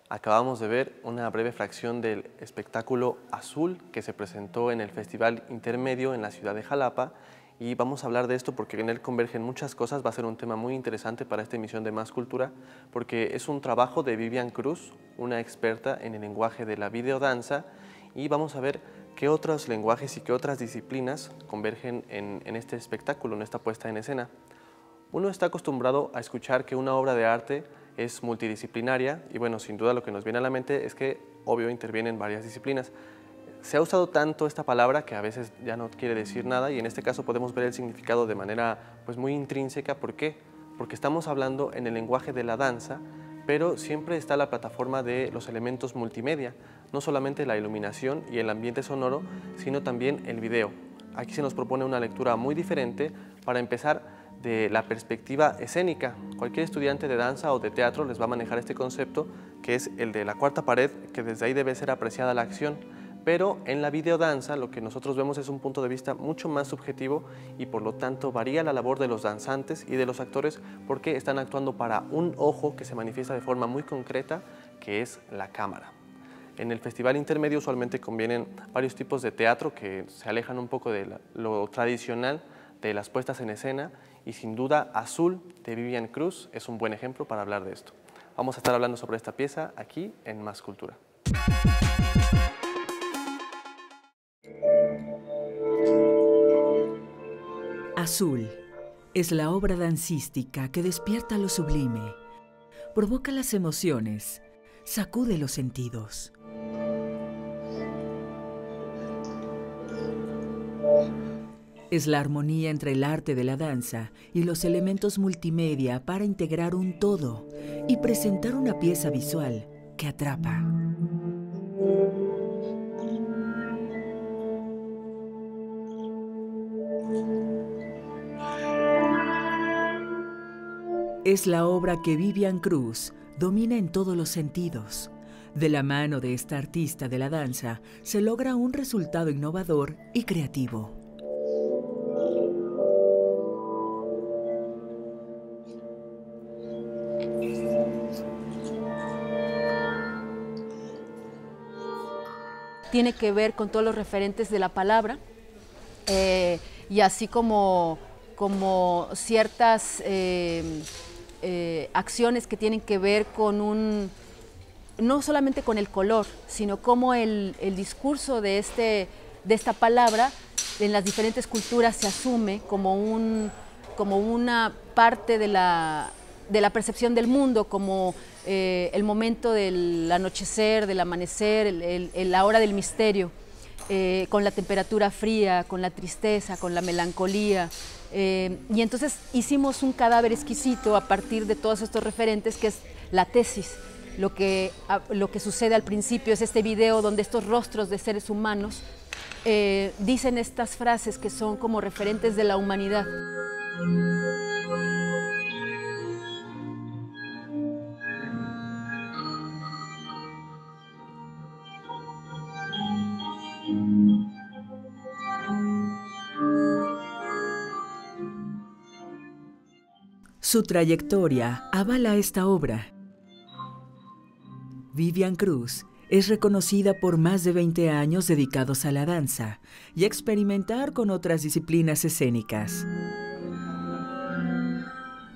Acabamos de ver una breve fracción del espectáculo Azul que se presentó en el Festival Intermedio en la ciudad de Jalapa, y vamos a hablar de esto porque en él convergen muchas cosas. Va a ser un tema muy interesante para esta emisión de Más Cultura, porque es un trabajo de Vivian Cruz, una experta en el lenguaje de la videodanza, y vamos a ver qué otros lenguajes y qué otras disciplinas convergen en este espectáculo, en esta puesta en escena. Uno está acostumbrado a escuchar que una obra de arte es multidisciplinaria, y bueno, sin duda lo que nos viene a la mente es que, obvio, intervienen varias disciplinas. Se ha usado tanto esta palabra que a veces ya no quiere decir nada, y en este caso podemos ver el significado de manera muy intrínseca. ¿Por qué? Porque estamos hablando en el lenguaje de la danza, pero siempre está la plataforma de los elementos multimedia, no solamente la iluminación y el ambiente sonoro, sino también el video. Aquí se nos propone una lectura muy diferente para empezar de la perspectiva escénica. Cualquier estudiante de danza o de teatro les va a manejar este concepto, que es el de la cuarta pared, que desde ahí debe ser apreciada la acción. Pero en la videodanza lo que nosotros vemos es un punto de vista mucho más subjetivo, y por lo tanto varía la labor de los danzantes y de los actores, porque están actuando para un ojo que se manifiesta de forma muy concreta, que es la cámara. En el Festival Intermedio usualmente convienen varios tipos de teatro que se alejan un poco de lo tradicional de las puestas en escena, y sin duda Azul de Vivian Cruz es un buen ejemplo para hablar de esto. Vamos a estar hablando sobre esta pieza aquí en Más Cultura. Azul es la obra dancística que despierta lo sublime, provoca las emociones, sacude los sentidos. Es la armonía entre el arte de la danza y los elementos multimedia para integrar un todo y presentar una pieza visual que atrapa. Es la obra que Vivian Cruz domina en todos los sentidos. De la mano de esta artista de la danza se logra un resultado innovador y creativo. Tiene que ver con todos los referentes de la palabra, y así como ciertas acciones que tienen que ver con no solamente con el color, sino como el discurso de esta palabra en las diferentes culturas se asume como una parte de la percepción del mundo, como el momento del anochecer, del amanecer, la hora del misterio, con la temperatura fría, con la tristeza, con la melancolía. Y entonces hicimos un cadáver exquisito a partir de todos estos referentes, que es la tesis. Lo que sucede al principio es este video donde estos rostros de seres humanos dicen estas frases que son como referentes de la humanidad. Su trayectoria avala esta obra. Vivian Cruz es reconocida por más de 20 años dedicados a la danza y a experimentar con otras disciplinas escénicas.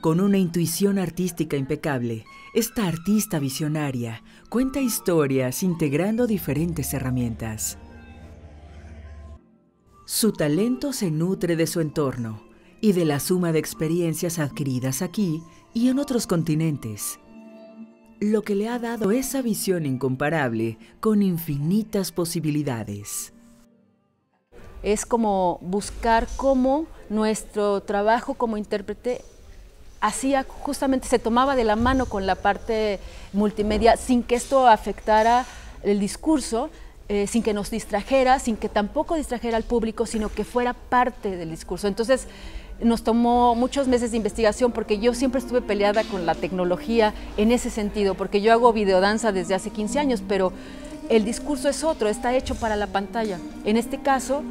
Con una intuición artística impecable, esta artista visionaria cuenta historias integrando diferentes herramientas. Su talento se nutre de su entorno y de la suma de experiencias adquiridas aquí y en otros continentes, lo que le ha dado esa visión incomparable con infinitas posibilidades. Es como buscar cómo nuestro trabajo como intérprete hacía justamente, se tomaba de la mano con la parte multimedia sin que esto afectara el discurso, sin que nos distrajera, sin que tampoco distrajera al público, sino que fuera parte del discurso. Entonces nos tomó muchos meses de investigación porque yo siempre estuve peleada con la tecnología en ese sentido, porque yo hago videodanza desde hace 15 años, pero el discurso es otro, está hecho para la pantalla. En este caso,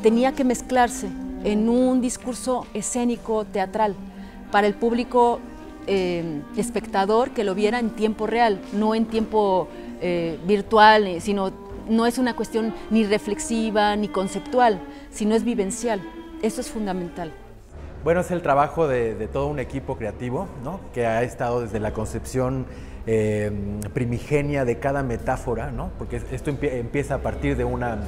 tenía que mezclarse en un discurso escénico, teatral, para el público espectador que lo viera en tiempo real, no en tiempo virtual, sino no es una cuestión ni reflexiva ni conceptual, sino es vivencial. Eso es fundamental. Bueno, es el trabajo de todo un equipo creativo, ¿no?, que ha estado desde la concepción primigenia de cada metáfora, ¿no?, porque esto empieza a partir de una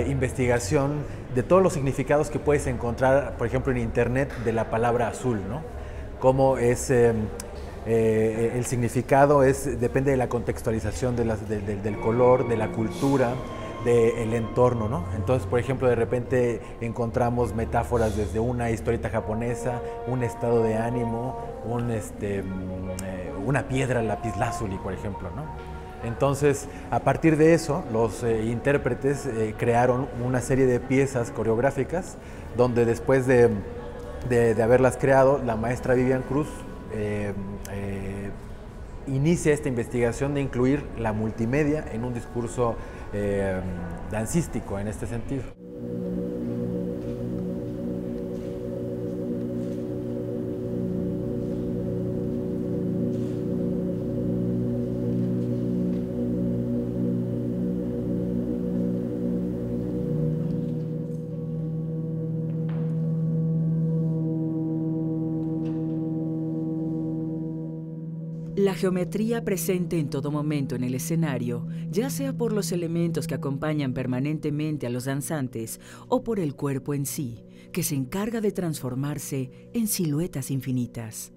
investigación de todos los significados que puedes encontrar, por ejemplo, en internet de la palabra azul, ¿no? Cómo es el significado depende de la contextualización del color, de la cultura, del entorno, ¿no? Entonces, por ejemplo, de repente encontramos metáforas desde una historieta japonesa, un estado de ánimo, una piedra lapislázuli, por ejemplo, ¿no? Entonces, a partir de eso, los intérpretes crearon una serie de piezas coreográficas donde después de haberlas creado, la maestra Vivian Cruz inicia esta investigación de incluir la multimedia en un discurso dancístico en este sentido. La geometría presente en todo momento en el escenario, ya sea por los elementos que acompañan permanentemente a los danzantes o por el cuerpo en sí, que se encarga de transformarse en siluetas infinitas.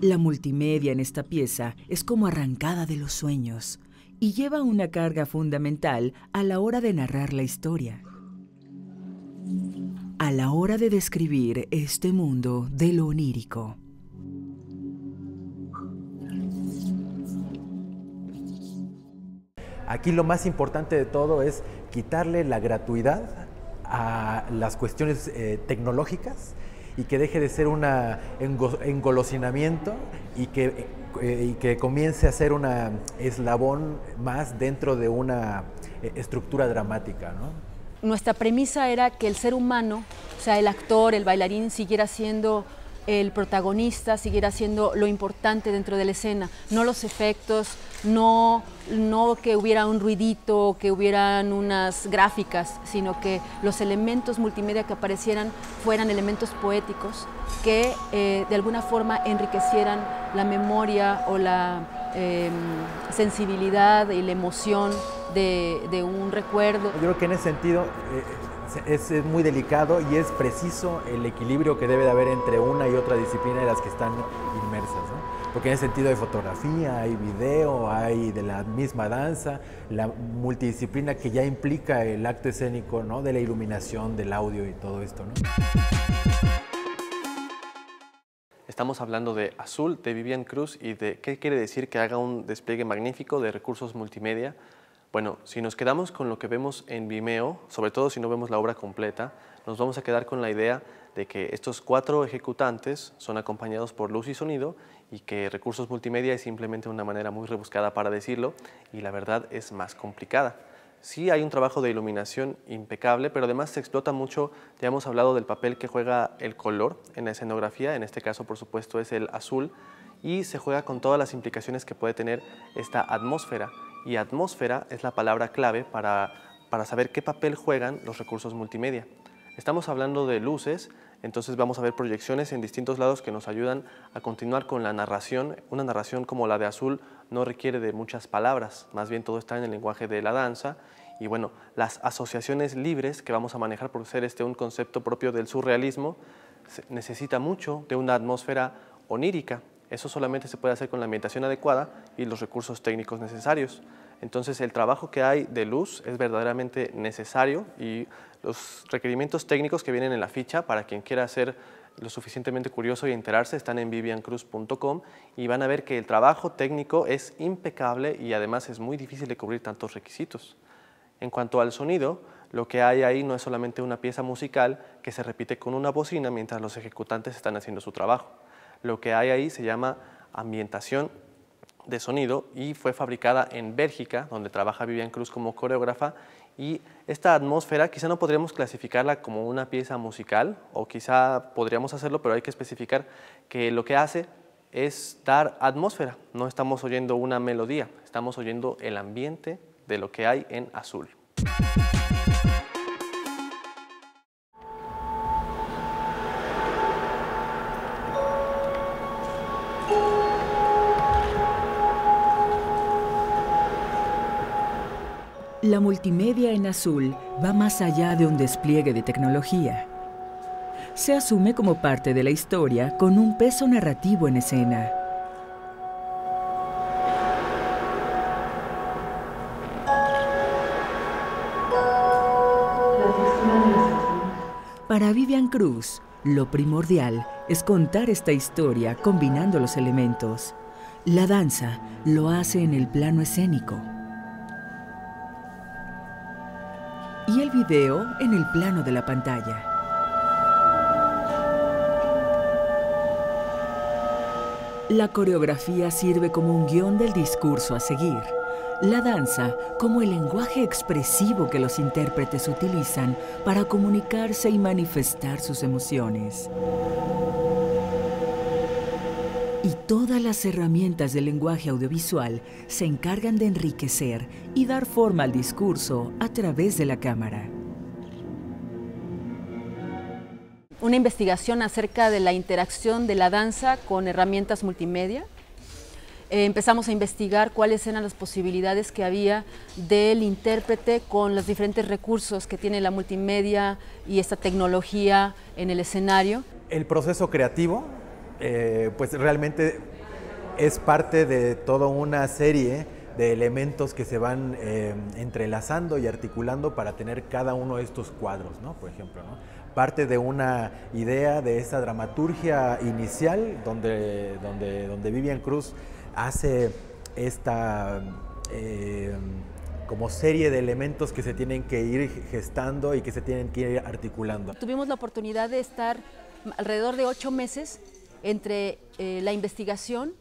La multimedia en esta pieza es como arrancada de los sueños y lleva una carga fundamental a la hora de narrar la historia, a la hora de describir este mundo de lo onírico. Aquí lo más importante de todo es quitarle la gratuidad a las cuestiones tecnológicas y que deje de ser un engolosinamiento y que comience a ser un eslabón más dentro de una estructura dramática, ¿no? Nuestra premisa era que el ser humano, o sea, el actor, el bailarín, siguiera siendo el protagonista, siguiera siendo lo importante dentro de la escena, no los efectos, no que hubiera un ruidito, que hubieran unas gráficas, sino que los elementos multimedia que aparecieran fueran elementos poéticos que de alguna forma enriquecieran la memoria o la sensibilidad y la emoción de un recuerdo. Yo creo que en ese sentido es muy delicado y es preciso el equilibrio que debe de haber entre una y otra disciplina de las que están inmersas, ¿no? Porque en ese sentido hay fotografía, hay video, hay de la misma danza, la multidisciplina que ya implica el acto escénico, ¿no?, de la iluminación, del audio y todo esto, ¿no? Estamos hablando de Azul, de Vivian Cruz, y de qué quiere decir que haga un despliegue magnífico de recursos multimedia. Bueno, si nos quedamos con lo que vemos en Vimeo, sobre todo si no vemos la obra completa, nos vamos a quedar con la idea de que estos 4 ejecutantes son acompañados por luz y sonido y que recursos multimedia es simplemente una manera muy rebuscada para decirlo y la verdad es más complicada. Sí hay un trabajo de iluminación impecable, pero además se explota mucho, ya hemos hablado del papel que juega el color en la escenografía, en este caso por supuesto es el azul, y se juega con todas las implicaciones que puede tener esta atmósfera. y atmósfera es la palabra clave para saber qué papel juegan los recursos multimedia. Estamos hablando de luces, entonces vamos a ver proyecciones en distintos lados que nos ayudan a continuar con la narración. Una narración como la de Azul no requiere de muchas palabras, más bien todo está en el lenguaje de la danza. Y bueno, las asociaciones libres que vamos a manejar por ser un concepto propio del surrealismo, necesita mucho de una atmósfera onírica. Eso solamente se puede hacer con la ambientación adecuada y los recursos técnicos necesarios. Entonces el trabajo que hay de luz es verdaderamente necesario y los requerimientos técnicos que vienen en la ficha para quien quiera ser lo suficientemente curioso y enterarse están en viviancruz.com y van a ver que el trabajo técnico es impecable y además es muy difícil de cubrir tantos requisitos. En cuanto al sonido, lo que hay ahí no es solamente una pieza musical que se repite con una bocina mientras los ejecutantes están haciendo su trabajo. Lo que hay ahí se llama ambientación de sonido y fue fabricada en Bélgica, donde trabaja Vivian Cruz como coreógrafa, y esta atmósfera quizá no podríamos clasificarla como una pieza musical, o quizá podríamos hacerlo, pero hay que especificar que lo que hace es dar atmósfera. No estamos oyendo una melodía, estamos oyendo el ambiente de lo que hay en Azul. La multimedia en Azul va más allá de un despliegue de tecnología. Se asume como parte de la historia con un peso narrativo en escena. Para Vivian Cruz, lo primordial es contar esta historia combinando los elementos. La danza lo hace en el plano escénico y el video en el plano de la pantalla. La coreografía sirve como un guión del discurso a seguir. La danza como el lenguaje expresivo que los intérpretes utilizan para comunicarse y manifestar sus emociones. Y todas las herramientas del lenguaje audiovisual se encargan de enriquecer y dar forma al discurso a través de la cámara. Una investigación acerca de la interacción de la danza con herramientas multimedia. Empezamos a investigar cuáles eran las posibilidades que había del intérprete con los diferentes recursos que tiene la multimedia y esta tecnología en el escenario. El proceso creativo, pues realmente es parte de toda una serie de elementos que se van entrelazando y articulando para tener cada uno de estos cuadros, ¿no? Por ejemplo, ¿no? Parte de una idea de esa dramaturgia inicial donde Vivian Cruz hace esta como serie de elementos que se tienen que ir gestando y que se tienen que ir articulando. Tuvimos la oportunidad de estar alrededor de 8 meses entre la investigación,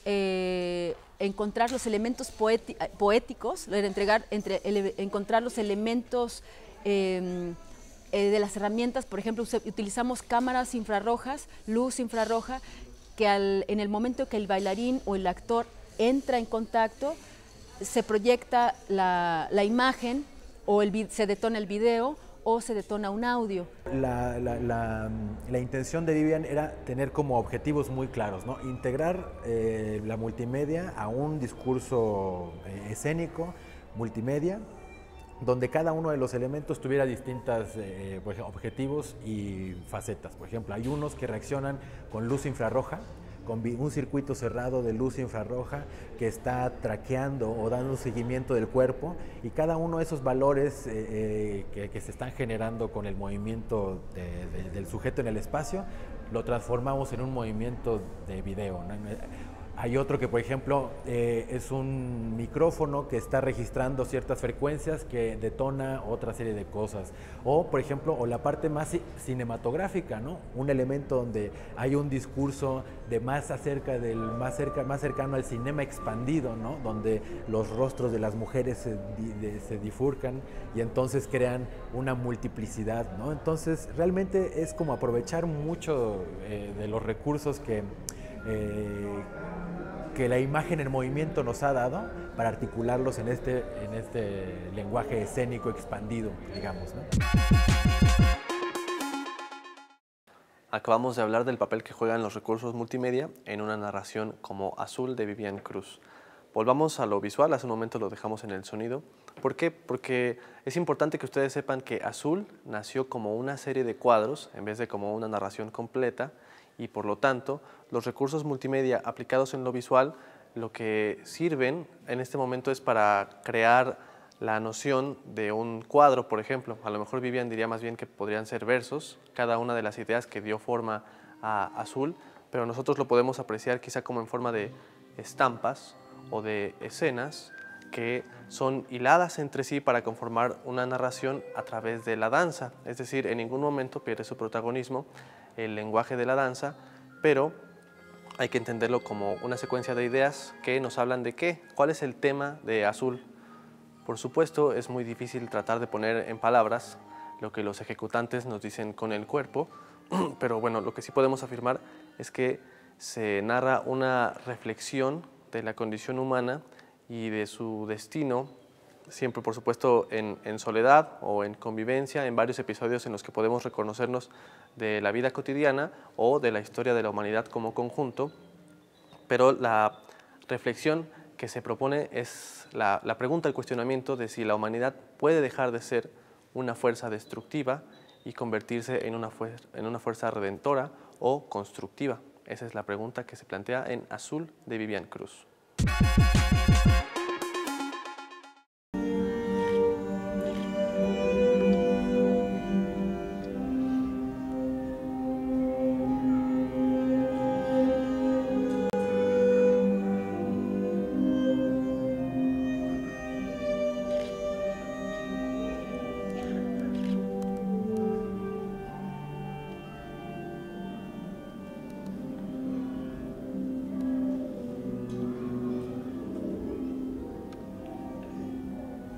encontrar los elementos poéticos, encontrar los elementos de las herramientas. Por ejemplo, utilizamos cámaras infrarrojas, luz infrarroja, que en el momento que el bailarín o el actor entra en contacto, se proyecta la imagen o se detona el video o se detona un audio. La intención de Vivian era tener como objetivos muy claros, ¿no? Integrar la multimedia a un discurso escénico, multimedia, donde cada uno de los elementos tuviera distintos objetivos y facetas. Por ejemplo, hay unos que reaccionan con luz infrarroja, con un circuito cerrado de luz infrarroja que está traqueando o dando un seguimiento del cuerpo, y cada uno de esos valores que se están generando con el movimiento del sujeto en el espacio, lo transformamos en un movimiento de video, ¿no? Hay otro que, por ejemplo, es un micrófono que está registrando ciertas frecuencias que detona otra serie de cosas. O, por ejemplo, la parte más cinematográfica, ¿no? Un elemento donde hay un discurso de más cercano al cinema expandido, ¿no? Donde los rostros de las mujeres se bifurcan y entonces crean una multiplicidad, ¿no? Entonces, realmente es como aprovechar mucho de los recursos que que la imagen en movimiento nos ha dado para articularlos en este lenguaje escénico expandido, digamos, ¿no? Acabamos de hablar del papel que juegan los recursos multimedia en una narración como Azul de Vivian Cruz. Volvamos a lo visual, hace un momento lo dejamos en el sonido. ¿Por qué? Porque es importante que ustedes sepan que Azul nació como una serie de cuadros en vez de como una narración completa, y por lo tanto los recursos multimedia aplicados en lo visual lo que sirven en este momento es para crear la noción de un cuadro, por ejemplo. A lo mejor Vivian diría más bien que podrían ser versos, cada una de las ideas que dio forma a Azul, pero nosotros lo podemos apreciar quizá como en forma de estampas o de escenas que son hiladas entre sí para conformar una narración a través de la danza. Es decir, en ningún momento pierde su protagonismo el lenguaje de la danza, pero hay que entenderlo como una secuencia de ideas que nos hablan de qué, cuál es el tema de Azul. Por supuesto, es muy difícil tratar de poner en palabras lo que los ejecutantes nos dicen con el cuerpo, pero bueno, lo que sí podemos afirmar es que se narra una reflexión de la condición humana y de su destino, siempre por supuesto en soledad o en convivencia, en varios episodios en los que podemos reconocernos de la vida cotidiana o de la historia de la humanidad como conjunto, pero la reflexión que se propone es la pregunta, el cuestionamiento de si la humanidad puede dejar de ser una fuerza destructiva y convertirse en una fuerza redentora o constructiva. Esa es la pregunta que se plantea en Azul de Vivian Cruz.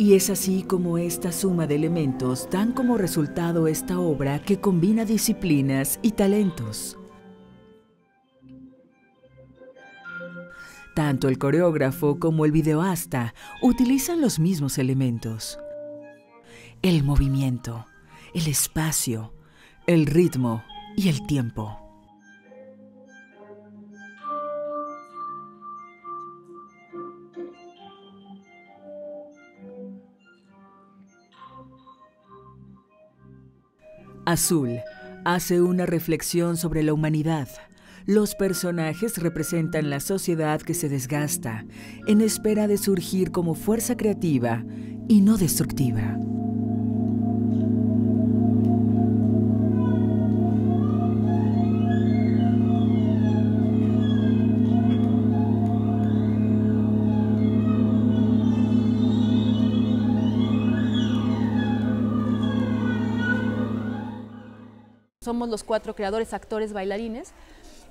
Y es así como esta suma de elementos dan como resultado esta obra que combina disciplinas y talentos. Tanto el coreógrafo como el videoasta utilizan los mismos elementos: el movimiento, el espacio, el ritmo y el tiempo. Azul hace una reflexión sobre la humanidad. Los personajes representan la sociedad que se desgasta en espera de surgir como fuerza creativa y no destructiva. Somos los 4 creadores, actores, bailarines,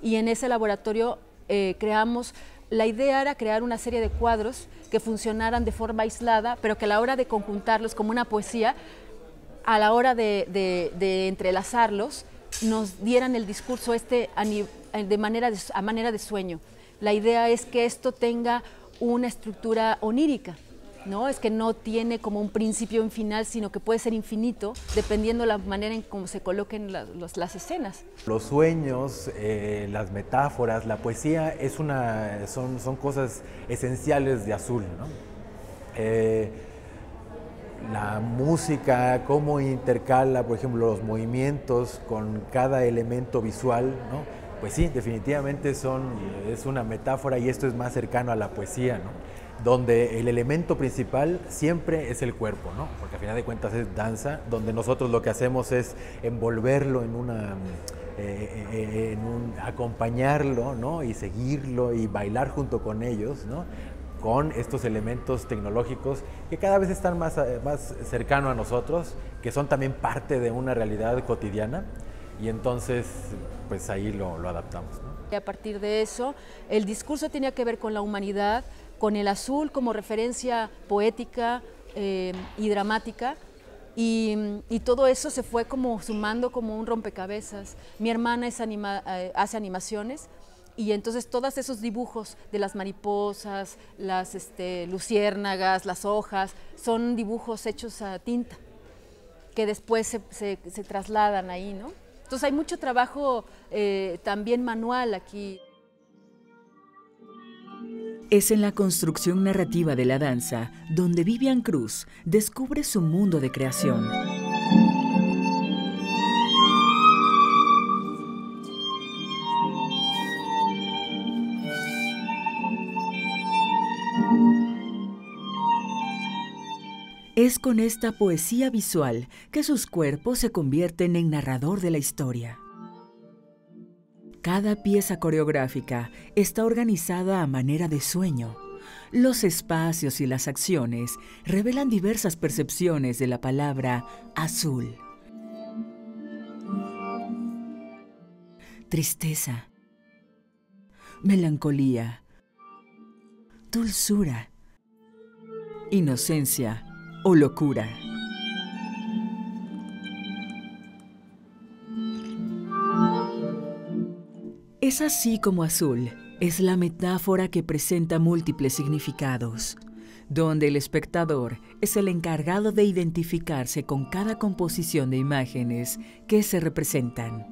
y en ese laboratorio creamos, la idea era crear una serie de cuadros que funcionaran de forma aislada, pero que a la hora de conjuntarlos como una poesía, a la hora de entrelazarlos, nos dieran el discurso a manera de sueño. La idea es que esto tenga una estructura onírica, ¿no? Es que no tiene como un principio y un final, sino que puede ser infinito, dependiendo la manera en cómo se coloquen las escenas. Los sueños, las metáforas, la poesía son cosas esenciales de Azul, ¿no? La música, cómo intercala, por ejemplo, los movimientos con cada elemento visual, ¿no? Pues sí, definitivamente es una metáfora, y esto es más cercano a la poesía, ¿no? Donde el elemento principal siempre es el cuerpo, ¿no? Porque al final de cuentas es danza, donde nosotros lo que hacemos es envolverlo acompañarlo, ¿no? Y seguirlo y bailar junto con ellos, ¿no? Con estos elementos tecnológicos que cada vez están más cercanos a nosotros, que son también parte de una realidad cotidiana, y entonces pues ahí lo adaptamos, ¿no? Y a partir de eso, el discurso tenía que ver con la humanidad, con el azul como referencia poética y dramática, y todo eso se fue como sumando como un rompecabezas. Mi hermana hace animaciones, Y entonces todos esos dibujos de las mariposas, las luciérnagas, las hojas, son dibujos hechos a tinta, que después se trasladan ahí, ¿no? Entonces hay mucho trabajo también manual aquí. Es en la construcción narrativa de la danza donde Vivian Cruz descubre su mundo de creación. Es con esta poesía visual que sus cuerpos se convierten en narrador de la historia. Cada pieza coreográfica está organizada a manera de sueño. Los espacios y las acciones revelan diversas percepciones de la palabra azul. Tristeza, melancolía, dulzura, inocencia o locura. Es así como azul es la metáfora que presenta múltiples significados, donde el espectador es el encargado de identificarse con cada composición de imágenes que se representan.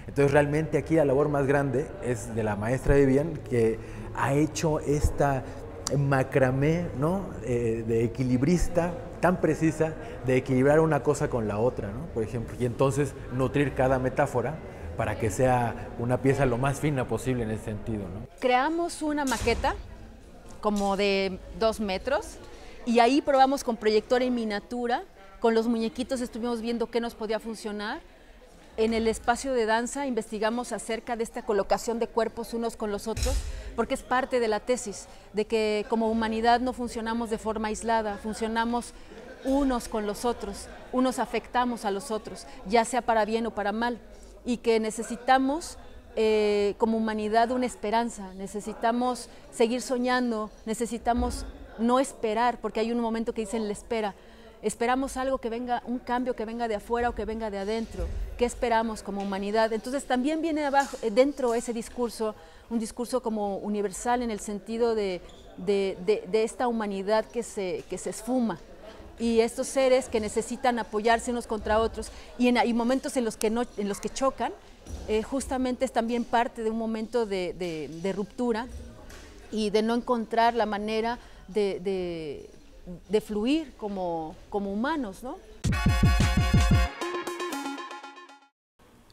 Entonces realmente aquí la labor más grande es de la maestra Vivian, que ha hecho esta macramé, ¿no? De equilibrista tan precisa, de equilibrar una cosa con la otra, ¿no? Por ejemplo, y entonces nutrir cada metáfora para que sea una pieza lo más fina posible en ese sentido, ¿no? Creamos una maqueta como de 2 metros y ahí probamos con proyector en miniatura, con los muñequitos estuvimos viendo qué nos podía funcionar. En el espacio de danza investigamos acerca de esta colocación de cuerpos unos con los otros, porque es parte de la tesis, de que como humanidad no funcionamos de forma aislada, funcionamos unos con los otros, unos afectamos a los otros, ya sea para bien o para mal, y que necesitamos como humanidad una esperanza, necesitamos seguir soñando, necesitamos no esperar, porque hay un momento que dicen la espera. Esperamos algo que venga, un cambio que venga de afuera o que venga de adentro. ¿Qué esperamos como humanidad? Entonces también viene abajo, dentro ese discurso, un discurso como universal en el sentido de esta humanidad que se esfuma. Y estos seres que necesitan apoyarse unos contra otros. Y hay momentos en los que chocan, justamente es también parte de un momento de ruptura y de no encontrar la manera de fluir como humanos, ¿no?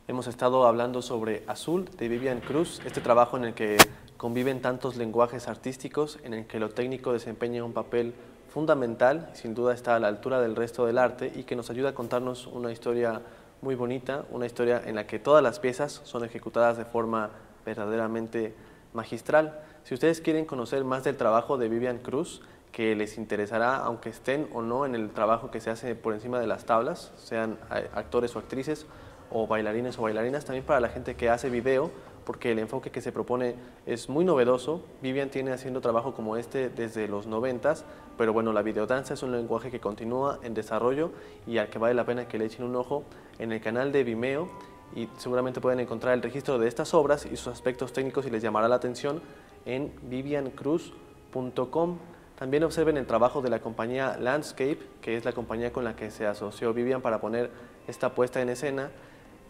Hemos estado hablando sobre Azul, de Vivian Cruz, este trabajo en el que conviven tantos lenguajes artísticos, en el que lo técnico desempeña un papel fundamental, sin duda está a la altura del resto del arte y que nos ayuda a contarnos una historia muy bonita, una historia en la que todas las piezas son ejecutadas de forma verdaderamente magistral. Si ustedes quieren conocer más del trabajo de Vivian Cruz, que les interesará, aunque estén o no en el trabajo que se hace por encima de las tablas, sean actores o actrices, o bailarines o bailarinas, también para la gente que hace video, porque el enfoque que se propone es muy novedoso. Vivian tiene haciendo trabajo como este desde los 90s, pero bueno, la videodanza es un lenguaje que continúa en desarrollo y al que vale la pena que le echen un ojo en el canal de Vimeo, y seguramente pueden encontrar el registro de estas obras y sus aspectos técnicos y les llamará la atención en viviancruz.com. También observen el trabajo de la compañía Landscape, que es la compañía con la que se asoció Vivian para poner esta puesta en escena.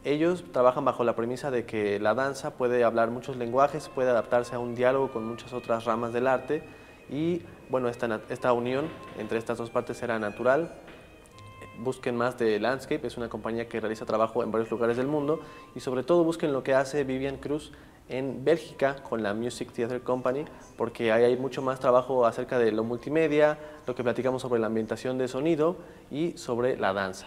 Ellos trabajan bajo la premisa de que la danza puede hablar muchos lenguajes, puede adaptarse a un diálogo con muchas otras ramas del arte y bueno, esta unión entre estas dos partes será natural. Busquen más de Landscape, es una compañía que realiza trabajo en varios lugares del mundo y sobre todo busquen lo que hace Vivian Cruz en Bélgica con la Music Theatre Company, porque ahí hay mucho más trabajo acerca de lo multimedia, lo que platicamos sobre la ambientación de sonido y sobre la danza.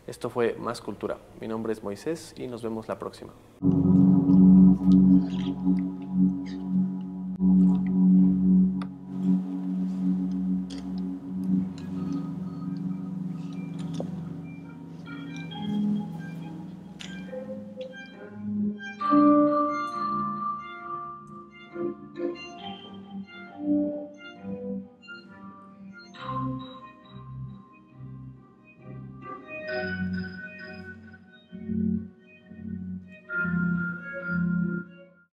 Esto fue Más Cultura. Mi nombre es Moisés y nos vemos la próxima.